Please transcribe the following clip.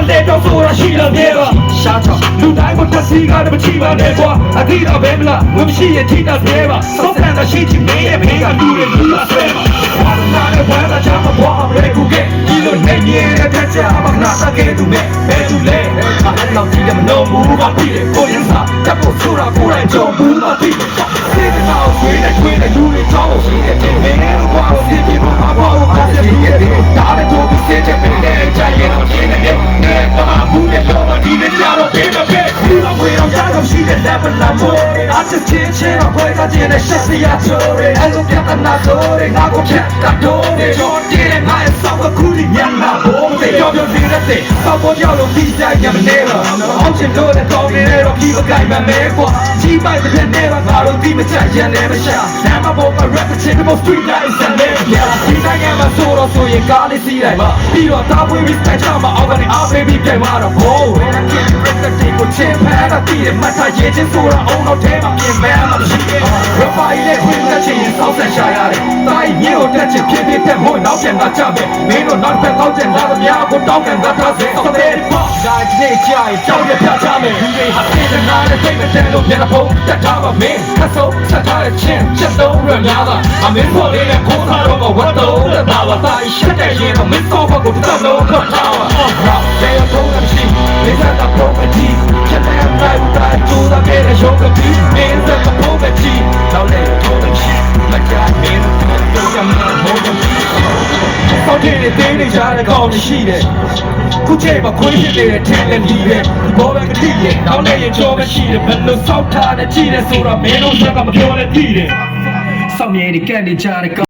လဲတော့ဆိုတာရှိတော့နေပါရှားချောင်းလူတိုင်းကိုတက်စီကားတမချီပါနဲ့ကွာအတိတော့ဘယ်မလားဝမရှိရင်ထိတော့တဲပါစောက်ဆန်တော့ရှိချင်နေရဲ့ဘေးကလူတွေလူလာဆွဲပါဘာလို့နာနဲ့ဝမ်းသာချမှာဘွားရဲကူကဲဒီလိုနေနေတဲ့တက်ချမှာနာစကဲသူနဲ့ဘယ်သူလဲအဲ့လောက်ကြည့်တယ်မလို့ဘူးပါပြီကိုရင်စားတပ်ဖို့ဆိုတာကိုယ်တိုင်ကြုံဘူးပါပြီဒီတော့ဆွေးတဲ့လူတွေကြောင်းရှိတဲ့မင်းတို့ဘာလို့ဒီလိုဘာလို့အားရပြီးရဲ့ဒါလည်းတို့ဒီစေတဲ့မင်းနဲ့ကြိုင်ရတော့ရှင်းနေတယ်နဲ့တော့ဘူးနဲ့တော့ဒီနဲ့ကြတော့ဘယ်မှာပဲဒီတော့ဝေတော့ကြတော့ရှိတဲ့ level လာမို့အားချက်ချင်းတော့ခွဲထားခြင်းနဲ့ရှက်စရာချိုးရဲအဲ့လိုပြတ်နာဆိုရဲငါကိုဖြတ်တတ်တော့တယ်ကြော်တဲ့ငါရဲ့ဆောက်ကခုဒီညနာဘုံတဲ့ကြော်ပြနေတဲ့ဆောက်ပေါ်ရောက်လို့ပြီးတိုင်းရမနေတော့အောက်ချင်လို့တဲ့ကောင်းနေတော့ပြီးပကိုင်မမဲကွာကြီးပိုက်တဲ့နေတော့ငါတို့ဒီမချရနေမရှာနာမဘော repetitive street lights and then yeah ဒီနိုင်ငံမှာဆိုတော့ဆိုရင်ကားလေးစီးတိုင်းမှာပြီးတော့တာဝေးပြီးစချမှာအောက်ကနေအားပေးပြီးပြန်มาတော့ဘိုးဝင်တဲ့ repetitive ကိုချင်ဖမ်းတာပြီးတယ်မတ်ထားရေးချင်းဆိုတော့အောင်တော့ထဲမှာပြင်မဲမှာမရှိဘူး refill နဲ့ဝင်တဲ့ချင်းစောက်ဆက်ရှာရတယ်တိုင်းမြေကိုတက်ချင်ဖြစ်ဖြစ်တဲ့မို့နောက်ပြန်လာကြမယ်မင်းတို့နောက်ပြန်ကောက်ချင်လာတော့များကိုတောင်းကန်တာထားစေစောက်တဲ့ပေါ့ဒါဒီနေ့ကြာရင်ကြောက်ရပြချမယ်လူတွေဟာတဲ့နာနဲ့သိတဲ့တဲ့လို့ပြန်တော့တက်ထားပါမင်းခတ်ဆုံးဆက်ထားတဲ့ချင်းချက်တော့ရများတာအမင်းပေါ်လေးနဲ့ခိုးစားတော့ဝတ်တော့တဲ့ပါပါတိုင်းရှက်တဲ့ရင်တော့မင်းတော့ကိုတက်လို့ခတ်ထားပါတော့တဲ့တော့မရှိမင်းကတော့ property ချက်တဲ့နိုင်တိုင်းကျိုးတာခဲ့တဲ့ရုပ်ကပြီးမင်းစက property တော့လေတော့တဲ့ရှိမကြမင်းတို့ကမှမဟုတ်ဘူးတော့တဲ့တင်းနေကြတဲ့ကောင်းရှိတယ်ခုချိန်မှာခွေးဖြစ်နေတဲ့ထင်းနဲ့ဒီပဲဘောပဲကတိရဲ့နောက်လည်းရကြောမရှိတယ်ဘယ်လိုစောက်ထားတဲ့ကြည့်တယ်ဆိုတော့မင်းတို့စကမပြောနဲ့တည်တယ်စောင့်မြဲနေကန့်နေကြတဲ့